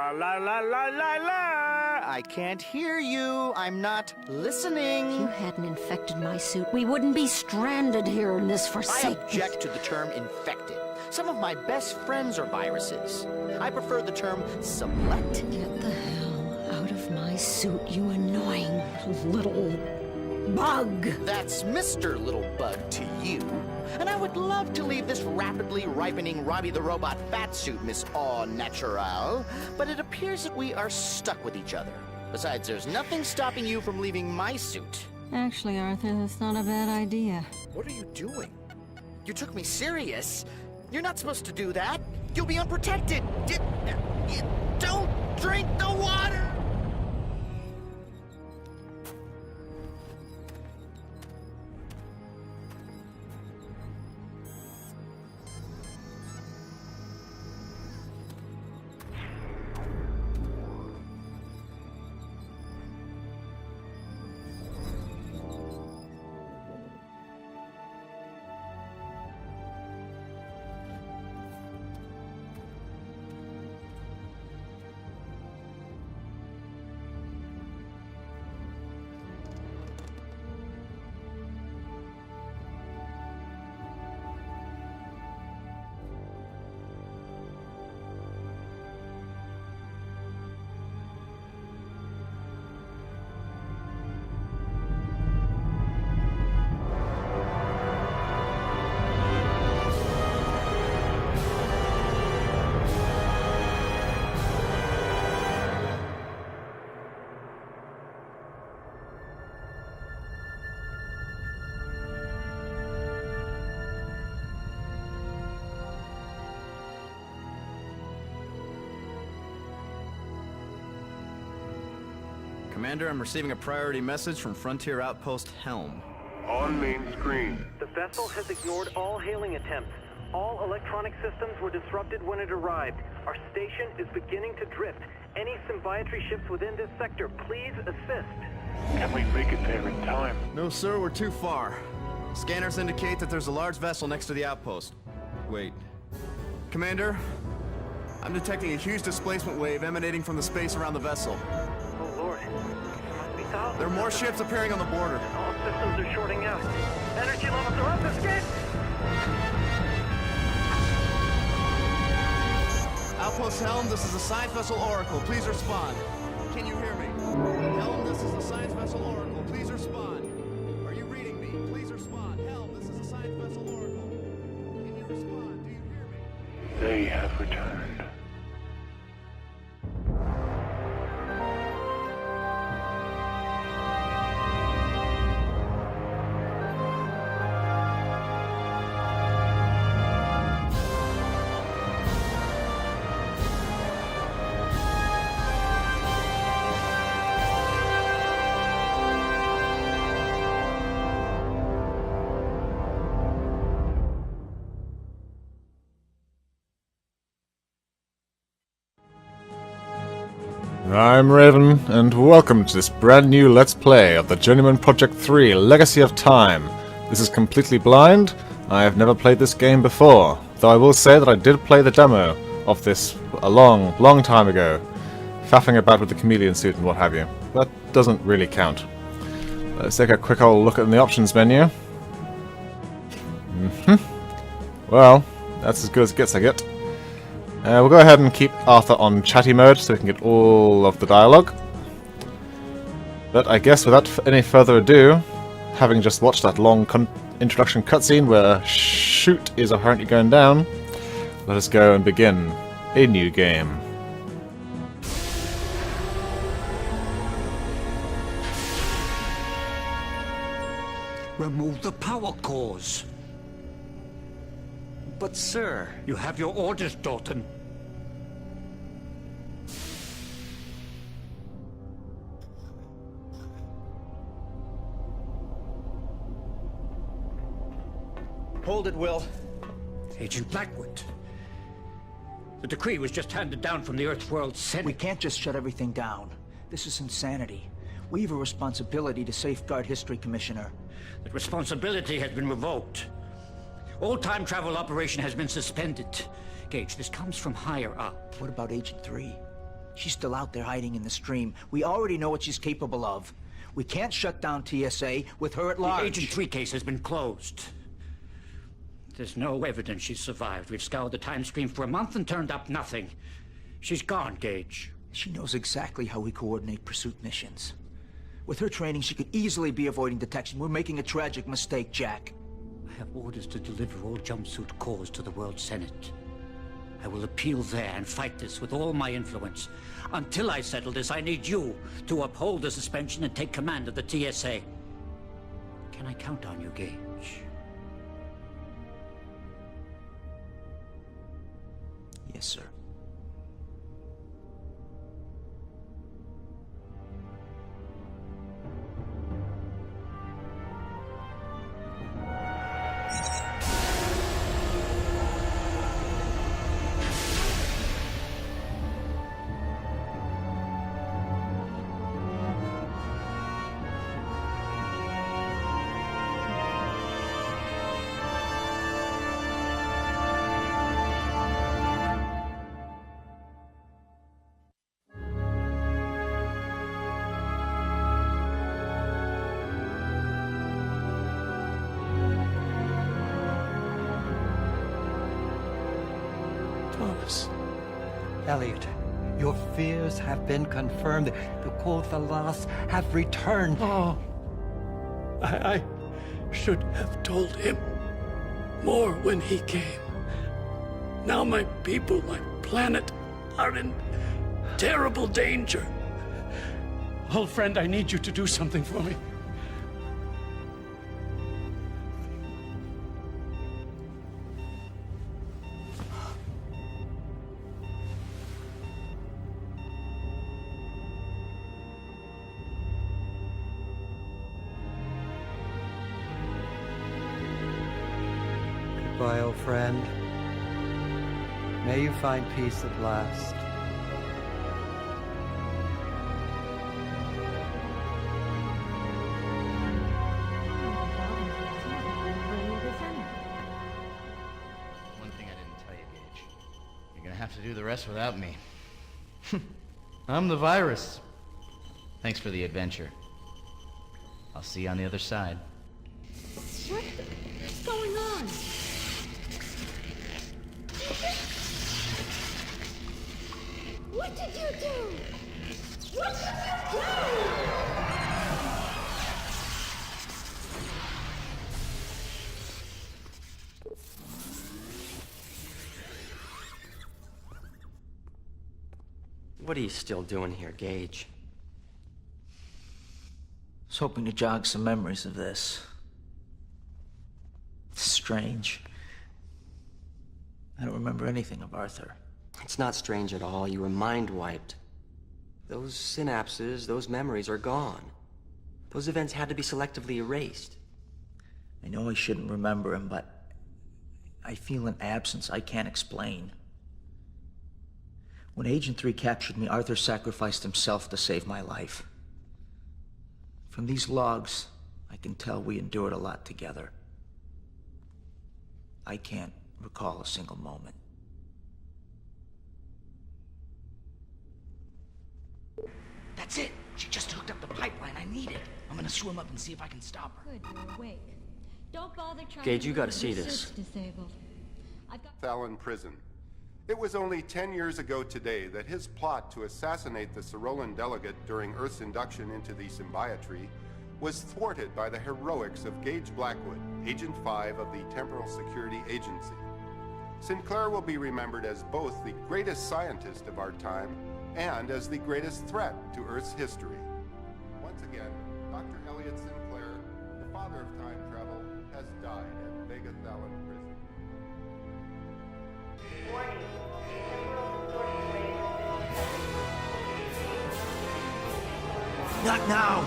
La la la la la la! I can't hear you. I'm not listening. If you hadn't infected my suit, we wouldn't be stranded here in this I forsaken... object to the term infected. Some of my best friends are viruses. I prefer the term select. Get the hell out of my suit, you annoying little bug. That's Mr. Little Bug to you. And I would love to leave this rapidly ripening Robbie the Robot fat suit, Miss Au Naturale, but it appears that we are stuck with each other. Besides, there's nothing stopping you from leaving my suit. Actually, Arthur, that's not a bad idea. What are you doing? You took me serious. You're not supposed to do that. You'll be unprotected. Don't drink the water! Commander, I'm receiving a priority message from Frontier Outpost Helm. On main screen. The vessel has ignored all hailing attempts. All electronic systems were disrupted when it arrived. Our station is beginning to drift. Any symbiometry ships within this sector, please assist. Can we make it there in time? No, sir, we're too far. Scanners indicate that there's a large vessel next to the outpost. Wait. Commander, I'm detecting a huge displacement wave emanating from the space around the vessel. Oh, Lord. There must be thousands. There are more ships appearing on the border. All systems are shorting out. Energy levels are up. Escape! Outpost Helm, this is the Science Vessel Oracle. Please respond. Can you hear me? Helm, this is the Science Vessel Oracle. Please respond. Are you reading me? Please respond. Helm, this is the Science Vessel Oracle. Can you respond? Do you hear me? They have returned. I'm Raven, and welcome to this brand new Let's Play of the Journeyman Project 3 Legacy of Time. This is completely blind. I have never played this game before, though I will say that I did play the demo of this a long, long time ago, faffing about with the chameleon suit and what have you. That doesn't really count. Let's take a quick old look at the options menu. Well, that's as good as it gets, I get. We'll go ahead and keep Arthur on chatty mode so we can get all of the dialogue. But I guess without any further ado, having just watched that long introduction cutscene where shoot is apparently going down, let us go and begin a new game. Remove the power cores. But sir... You have your orders, Dalton. Hold it, Will. Agent Blackwood. The decree was just handed down from the Earthworld Senate. We can't just shut everything down. This is insanity. We have a responsibility to safeguard history, Commissioner. That responsibility has been revoked. All time travel operation has been suspended. Gage, this comes from higher up. What about Agent 3? She's still out there hiding in the stream. We already know what she's capable of. We can't shut down TSA with her at large. The Agent 3 case has been closed. There's no evidence she's survived. We've scoured the time stream for a month and turned up nothing. She's gone, Gage. She knows exactly how we coordinate pursuit missions. With her training, she could easily be avoiding detection. We're making a tragic mistake, Jack. I have orders to deliver all jumpsuit cores to the World Senate. I will appeal there and fight this with all my influence. Until I settle this, I need you to uphold the suspension and take command of the TSA. Can I count on you, Gage? Yes, sir. Thomas. Elliot, your fears have been confirmed. The Quothalas have returned. Oh, I should have told him more when he came. Now my people, my planet, are in terrible danger. Old friend, I need you to do something for me. Goodbye, old friend. May you find peace at last. One thing I didn't tell you, Gage. You're gonna have to do the rest without me. I'm the virus. Thanks for the adventure. I'll see you on the other side. What's going on? What did you do? What did you do? What are you still doing here, Gage? I was hoping to jog some memories of this. It's strange. I don't remember anything of Arthur. It's not strange at all. You were mind-wiped. Those synapses, those memories are gone. Those events had to be selectively erased. I know I shouldn't remember him, but I feel an absence I can't explain. When Agent 3 captured me, Arthur sacrificed himself to save my life. From these logs, I can tell we endured a lot together. I can't recall a single moment. That's it! She just hooked up the pipeline I needed. I'm gonna swim up and see if I can stop her. Good, you're awake. Don't bother trying Gage, to you gotta move. see Your this. suit's disabled. I've got Thallon Prison. It was only 10 years ago today that his plot to assassinate the Cyrolan delegate during Earth's induction into the Symbiotry was thwarted by the heroics of Gage Blackwood, Agent 5 of the Temporal Security Agency. Sinclair will be remembered as both the greatest scientist of our time and as the greatest threat to Earth's history. Once again, Dr. Elliot Sinclair, the father of time travel, has died at Vega Thallon Prison. Not now!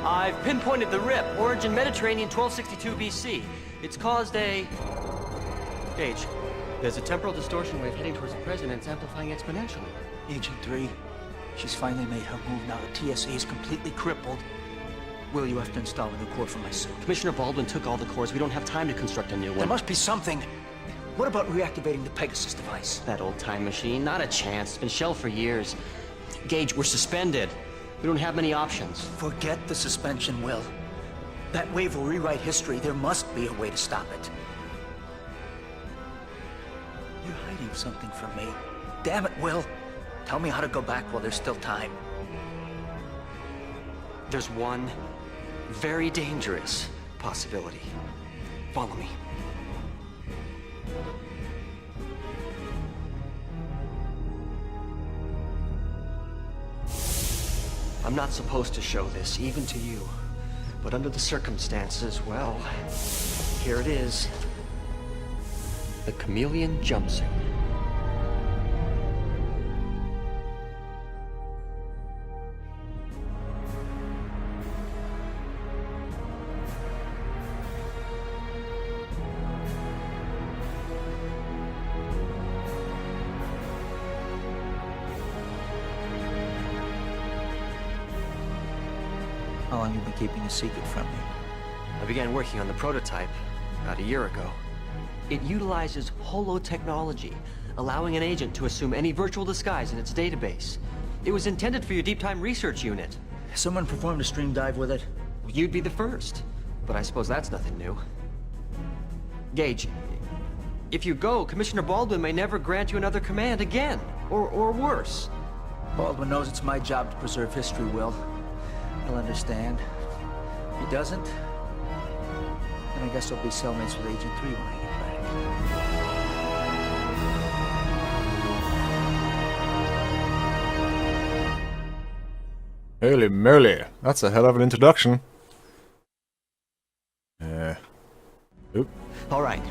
I've pinpointed the rip. Origin Mediterranean 1262 BC. It's caused a... Gage, there's a temporal distortion wave heading towards the present and it's amplifying exponentially. Agent 3, she's finally made her move now. The TSA is completely crippled. Will, you have to install a new core for my suit. Commissioner Baldwin took all the cores. We don't have time to construct a new one. There must be something. What about reactivating the Pegasus device? That old time machine? Not a chance. It's been shelved for years. Gage, we're suspended. We don't have many options. Forget the suspension, Will. That wave will rewrite history. There must be a way to stop it. You're hiding something from me. Damn it, Will. Tell me how to go back while there's still time. There's one very dangerous possibility. Follow me. I'm not supposed to show this, even to you. But under the circumstances, well, here it is. The chameleon jumpsuit. How long have you been keeping a secret from me? I began working on the prototype about a year ago. It utilizes holotechnology, allowing an agent to assume any virtual disguise in its database. It was intended for your deep time research unit. Someone performed a stream dive with it? You'd be the first, but I suppose that's nothing new. Gage, if you go, Commissioner Baldwin may never grant you another command again, or worse. Baldwin knows it's my job to preserve history, Will. He'll understand. If he doesn't, then I guess I'll be cellmates with Agent 3 when I get back. Holy moly, that's a hell of an introduction. Oop. All right.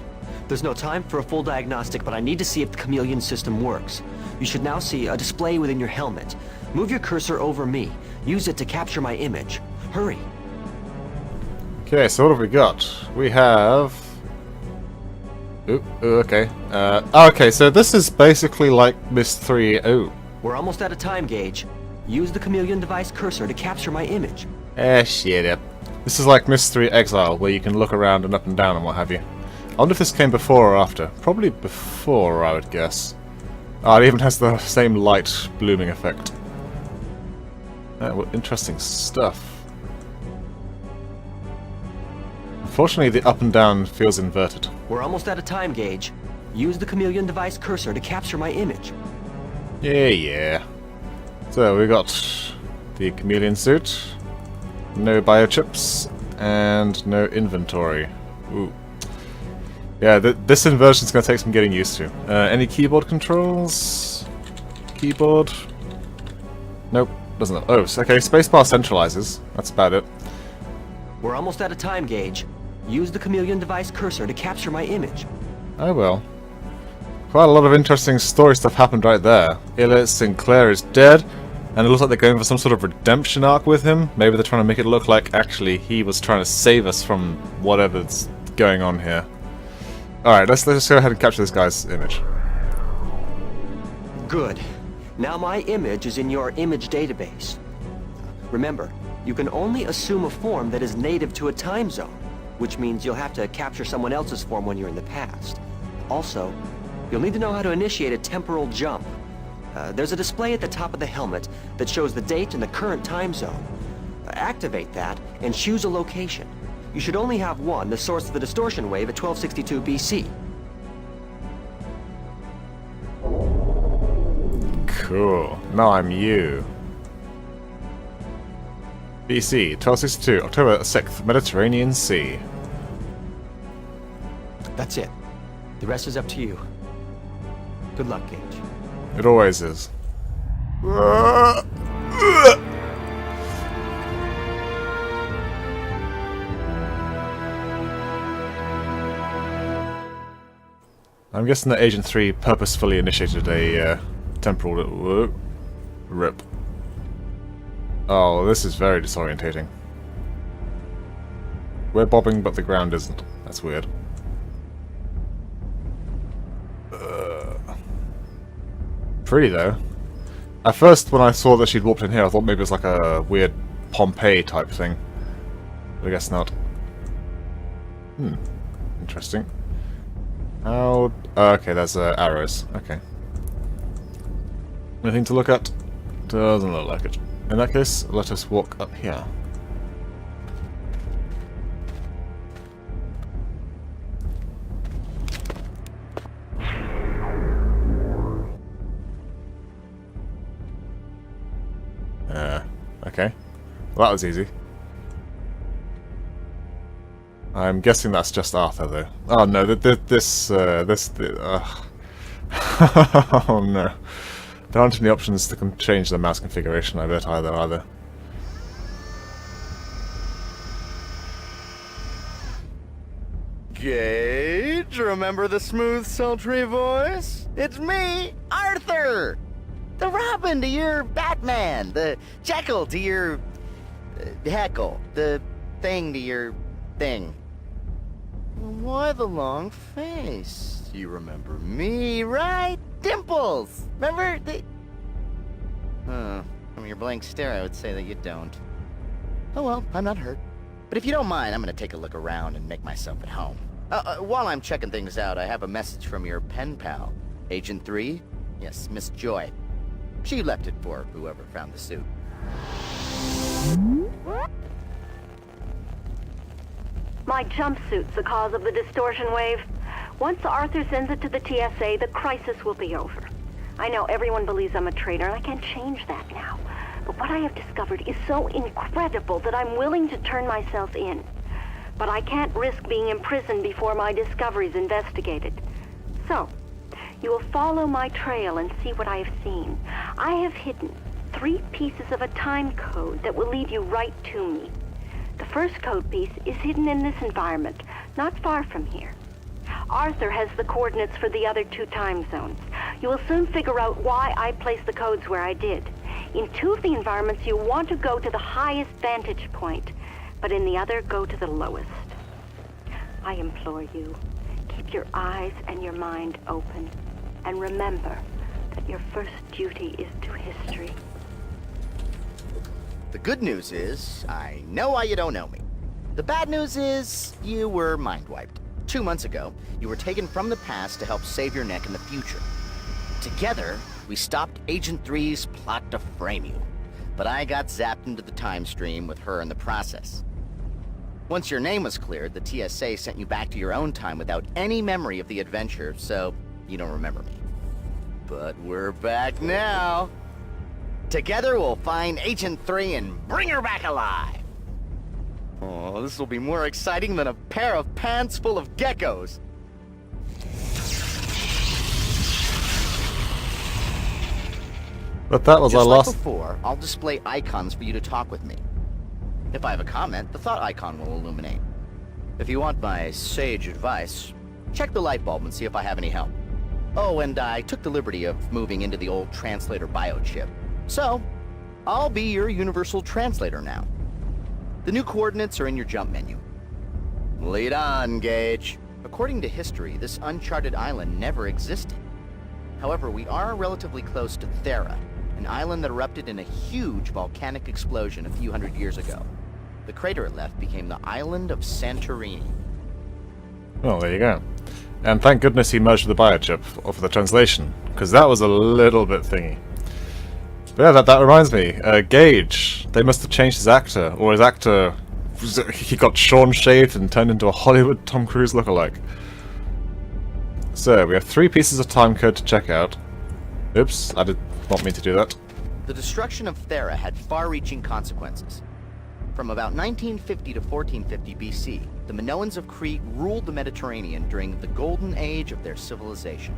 There's no time for a full diagnostic, but I need to see if the chameleon system works. You should now see a display within your helmet. Move your cursor over me. Use it to capture my image. Hurry. Okay, so what have we got? We have... Oop, okay. Okay, so this is basically like Myst 3. Oh. We're almost out of time, Gage. Use the chameleon device cursor to capture my image. Shit up. This is like Myst 3 Exile, where you can look around and up and down and what have you. I wonder if this came before or after. Probably before, I would guess. Oh, it even has the same light blooming effect. What interesting stuff. Unfortunately, the up and down feels inverted. We're almost out of time, Gage. Use the chameleon device cursor to capture my image. Yeah. So, we got the chameleon suit, no biochips, and no inventory. Ooh. Yeah, this inversion's going to take some getting used to. Any keyboard controls? Keyboard? Nope, doesn't. Oh, okay, spacebar centralizes. That's about it. We're almost out of time, Gage. Use the chameleon device cursor to capture my image. I will. Quite a lot of interesting story stuff happened right there. Elliot Sinclair is dead, and it looks like they're going for some sort of redemption arc with him. Maybe they're trying to make it look like actually he was trying to save us from whatever's going on here. Alright, let's just go ahead and capture this guy's image. Good. Now my image is in your image database. Remember, you can only assume a form that is native to a time zone, which means you'll have to capture someone else's form when you're in the past. Also, you'll need to know how to initiate a temporal jump. There's a display at the top of the helmet that shows the date and the current time zone. Activate that and choose a location. You should only have one, the source of the distortion wave at 1262 BC. Cool. Now I'm you. BC, 1262, October 6th, Mediterranean Sea. That's it. The rest is up to you. Good luck, Gage. It always is. I'm guessing that Agent 3 purposefully initiated a temporal rip. Oh, this is very disorientating. We're bobbing, but the ground isn't. That's weird. Pretty, though. At first, when I saw that she'd walked in here, I thought maybe it was like a weird Pompeii type thing. But I guess not. Interesting. How... okay, there's arrows. Okay. Anything to look at? Doesn't look like it. In that case, let us walk up here. Okay. Well, that was easy. I'm guessing that's just Arthur, though. Oh no, this. Oh no. There aren't any options to change the mouse configuration, I bet, either. Gage, remember the smooth, sultry voice? It's me, Arthur! The Robin to your Batman, the Jekyll to your Heckle, the Thing to your Thing. Why the long face? You remember me, right? Dimples! Remember the... from your blank stare, I would say that you don't. Oh well, I'm not hurt. But if you don't mind, I'm gonna take a look around and make myself at home. While I'm checking things out, I have a message from your pen pal, Agent 3. Yes, Miss Joy. She left it for whoever found the suit. My jumpsuit's the cause of the distortion wave. Once Arthur sends it to the TSA, the crisis will be over. I know everyone believes I'm a traitor, and I can't change that now. But what I have discovered is so incredible that I'm willing to turn myself in. But I can't risk being imprisoned before my discovery's investigated. So, you will follow my trail and see what I have seen. I have hidden 3 pieces of a time code that will lead you right to me. The first code piece is hidden in this environment, not far from here. Arthur has the coordinates for the other 2 time zones. You will soon figure out why I placed the codes where I did. In 2 of the environments, you want to go to the highest vantage point, but in the other, go to the lowest. I implore you, keep your eyes and your mind open, and remember that your first duty is to history. The good news is, I know why you don't know me. The bad news is, you were mind-wiped. 2 months ago, you were taken from the past to help save your neck in the future. Together, we stopped Agent 3's plot to frame you. But I got zapped into the time stream with her in the process. Once your name was cleared, the TSA sent you back to your own time without any memory of the adventure, so you don't remember me. But we're back now. Together we'll find Agent 3 and bring her back alive. Oh, this will be more exciting than a pair of pants full of geckos. But that was Just our like last... before, I'll display icons for you to talk with me. If I have a comment, the thought icon will illuminate. If you want my sage advice, check the light bulb and see if I have any help. Oh, and I took the liberty of moving into the old translator biochip. So, I'll be your universal translator now. The new coordinates are in your jump menu. Lead on, Gage. According to history, this uncharted island never existed. However, we are relatively close to Thera, an island that erupted in a huge volcanic explosion a few hundred years ago. The crater it left became the island of Santorini. Well, there you go. And thank goodness he merged with the biochip for the translation, because that was a little bit thingy. But yeah, that reminds me. Gage, they must have changed his actor, or his actor, he got Sean shaved and turned into a Hollywood Tom Cruise lookalike. So, we have 3 pieces of time code to check out. Oops, I did not mean to do that. The destruction of Thera had far-reaching consequences. From about 1950 to 1450 BC, the Minoans of Crete ruled the Mediterranean during the golden age of their civilization.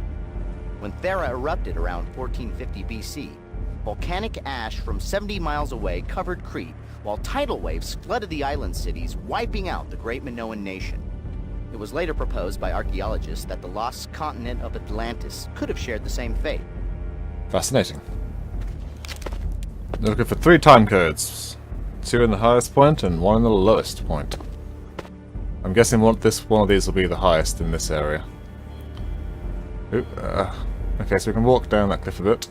When Thera erupted around 1450 BC, volcanic ash from 70 miles away covered Crete, while tidal waves flooded the island cities, wiping out the great Minoan nation. It was later proposed by archaeologists that the lost continent of Atlantis could have shared the same fate. Fascinating. Looking for 3 time codes. 2 in the highest point and 1 in the lowest point. I'm guessing one of these will be the highest in this area. Oop, okay, so we can walk down that cliff a bit.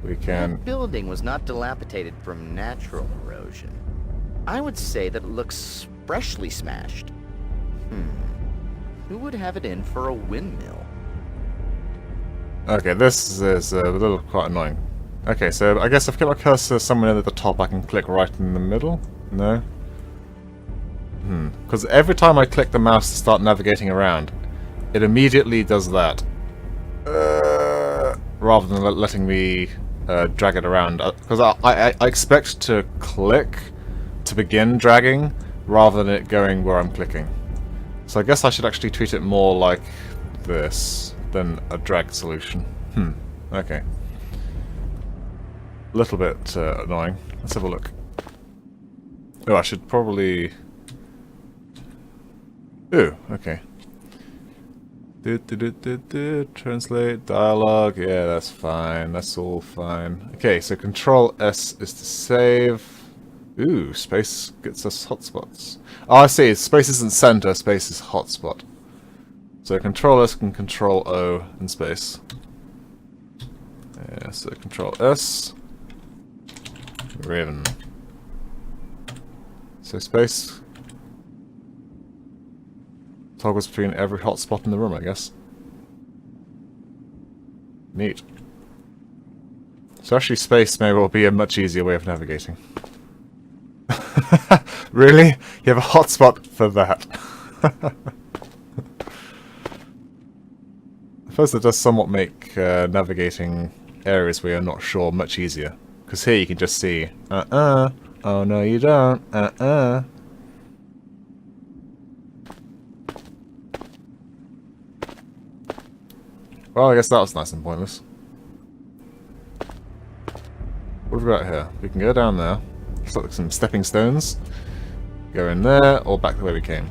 We can... That building was not dilapidated from natural erosion. I would say that it looks freshly smashed. Who would have it in for a windmill? Okay, this is a little quite annoying. Okay, so I guess if I get my cursor somewhere at the top, I can click right in the middle? No? Because every time I click the mouse to start navigating around, it immediately does that. Rather than letting me drag it around. Because I expect to click to begin dragging, rather than it going where I'm clicking. So I guess I should actually treat it more like this than a drag solution. Okay. A little bit annoying. Let's have a look. Oh, I should probably... Ooh, okay. Translate, dialogue, yeah, that's fine, that's all fine. Okay, so Control S is to save. Ooh, space gets us hotspots. Oh, I see, space isn't center, space is hotspot. So Control S can Control O in space. Yeah, so Control S. Raven. So space toggles between every hotspot in the room, I guess. Neat. So actually space may well be a much easier way of navigating. Really? You have a hotspot for that? I suppose it does somewhat make navigating areas where you're not sure much easier. Because here you can just see, oh no you don't, Well, I guess that was nice and pointless. What have we got here? We can go down there. Looks like some stepping stones. Go in there, or back the way we came.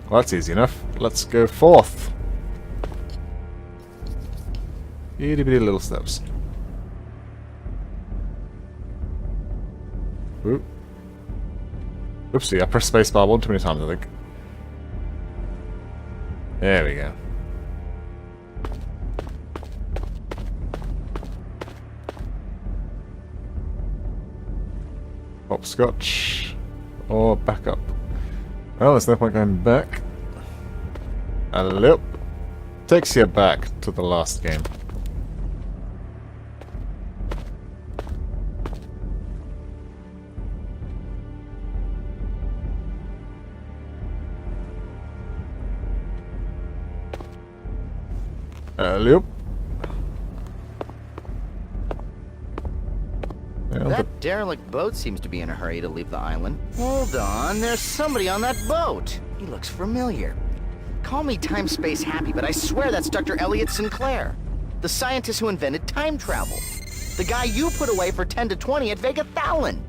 Well, that's easy enough. Let's go forth. Itty bitty little steps. Oop. Oopsie, I pressed spacebar one too many times, I think. There we go. Hopscotch. Or back up. Well, there's no point going back. A loop. Takes you back to the last game. Loop. That derelict boat seems to be in a hurry to leave the island. Hold on, there's somebody on that boat. He looks familiar. Call me time-space happy, but I swear that's Dr. Elliot Sinclair, the scientist who invented time travel. The guy you put away for 10 to 20 at Vega Thalon.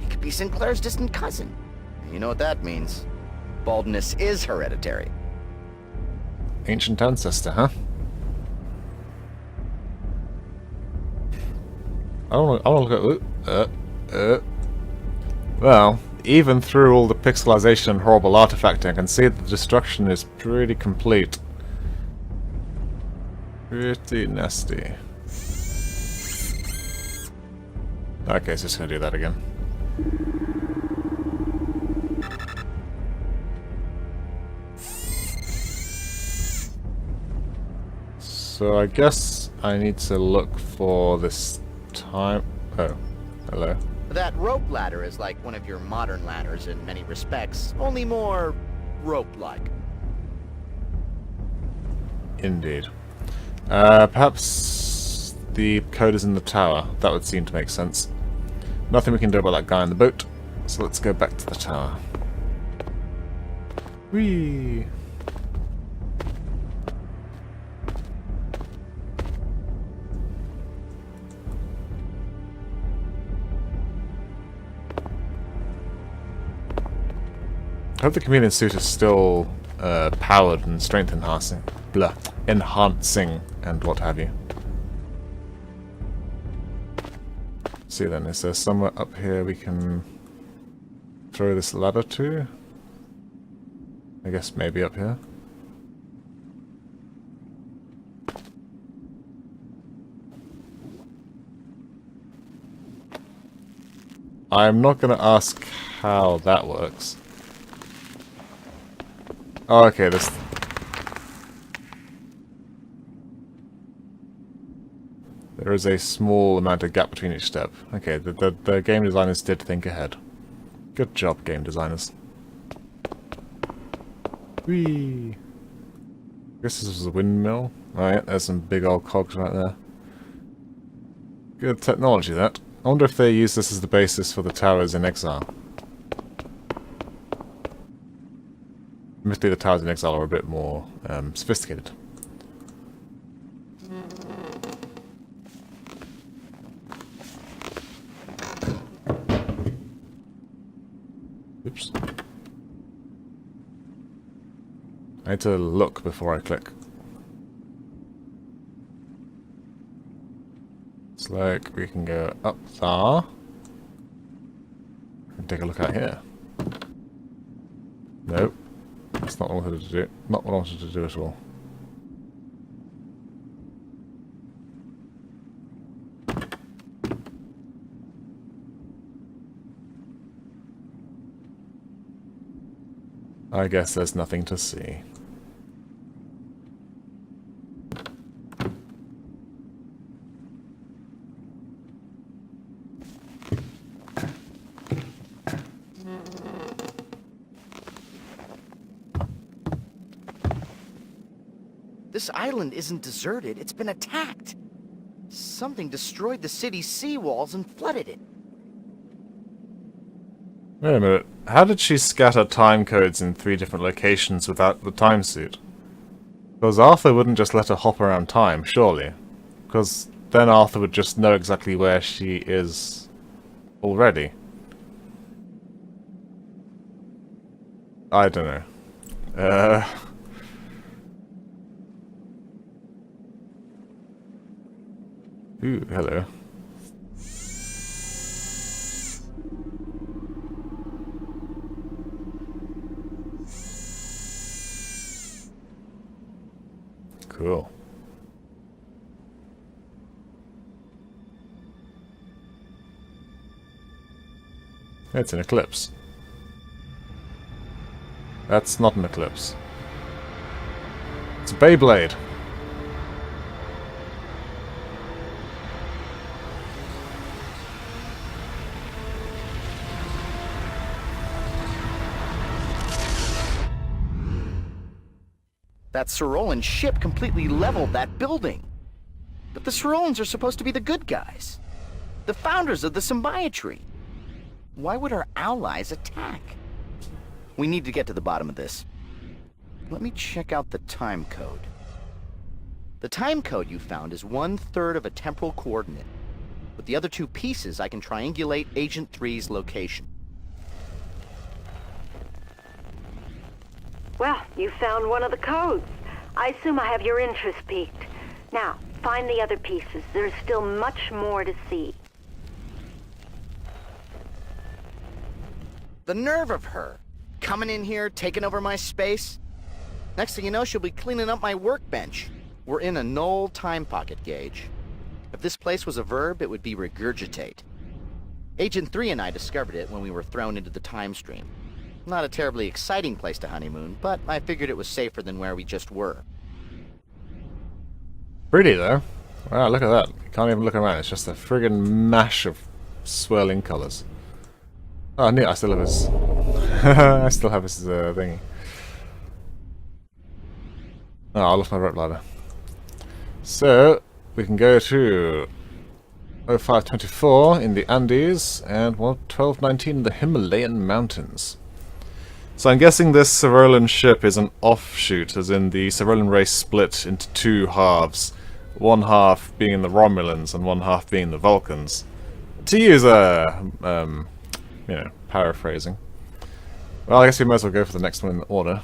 He could be Sinclair's distant cousin. You know what that means. Baldness is hereditary. Ancient ancestor, huh? I want to look at... Well, even through all the pixelization and horrible artifacting, I can see that the destruction is pretty complete. Pretty nasty. Okay, so just gonna do that again. So I guess I need to look for this time... Oh, hello. That rope ladder is like one of your modern ladders in many respects, only more rope-like. Indeed. Perhaps the code is in the tower. That would seem to make sense. Nothing we can do about that guy in the boat, so let's go back to the tower. Whee! I hope the chameleon suit is still powered and strength enhancing, and what have you. See then, is there somewhere up here we can throw this ladder to? I guess maybe up here. I'm not going to ask how that works. Oh, okay, this... There is a small amount of gap between each step. Okay, the game designers did think ahead. Good job, game designers. Whee! I guess this is a windmill. Alright, there's some big old cogs right there. Good technology, that. I wonder if they use this as the basis for the towers in Exile. Admittedly, the towers in Exile are a bit more sophisticated. Oops. I need to look before I click. It's like we can go up there. And take a look out here. Nope. That's not what I wanted to do. Not what I wanted to do at all. I guess there's nothing to see. This island isn't deserted, it's been attacked. Something destroyed the city's seawalls and flooded it. Wait a minute. How did she scatter time codes in 3 different locations without the time suit? Because Arthur wouldn't just let her hop around time, surely. Because then Arthur would just know exactly where she is already. I don't know. Ooh, hello. Cool. It's an eclipse. That's not an eclipse. It's a Beyblade. That Cyrolan ship completely leveled that building. But the Cyrolans are supposed to be the good guys. The founders of the Symbiotry. Why would our allies attack? We need to get to the bottom of this. Let me check out the time code. The time code you found is 1/3 of a temporal coordinate. With the other 2 pieces, I can triangulate Agent 3's location. Well, you found one of the codes. I assume I have your interest piqued. Now, find the other pieces. There's still much more to see. The nerve of her! Coming in here, taking over my space. Next thing you know, she'll be cleaning up my workbench. We're in a null time pocket, Gage. If this place was a verb, it would be regurgitate. Agent 3 and I discovered it when we were thrown into the time stream. Not a terribly exciting place to honeymoon, but I figured it was safer than where we just were. Pretty, though. Wow, look at that. You can't even look around. It's just a friggin' mash of swirling colours. Oh, neat. I still have his... I still have his thingy. Oh, I lost my rope ladder. So, we can go to 0524 in the Andes and 1219 in the Himalayan mountains. So I'm guessing this Cyrolan ship is an offshoot, as in the Cyrolan race split into 2 halves. One half being the Romulans and one half being the Vulcans. To use a, you know, paraphrasing. Well, I guess we might as well go for the next one in order.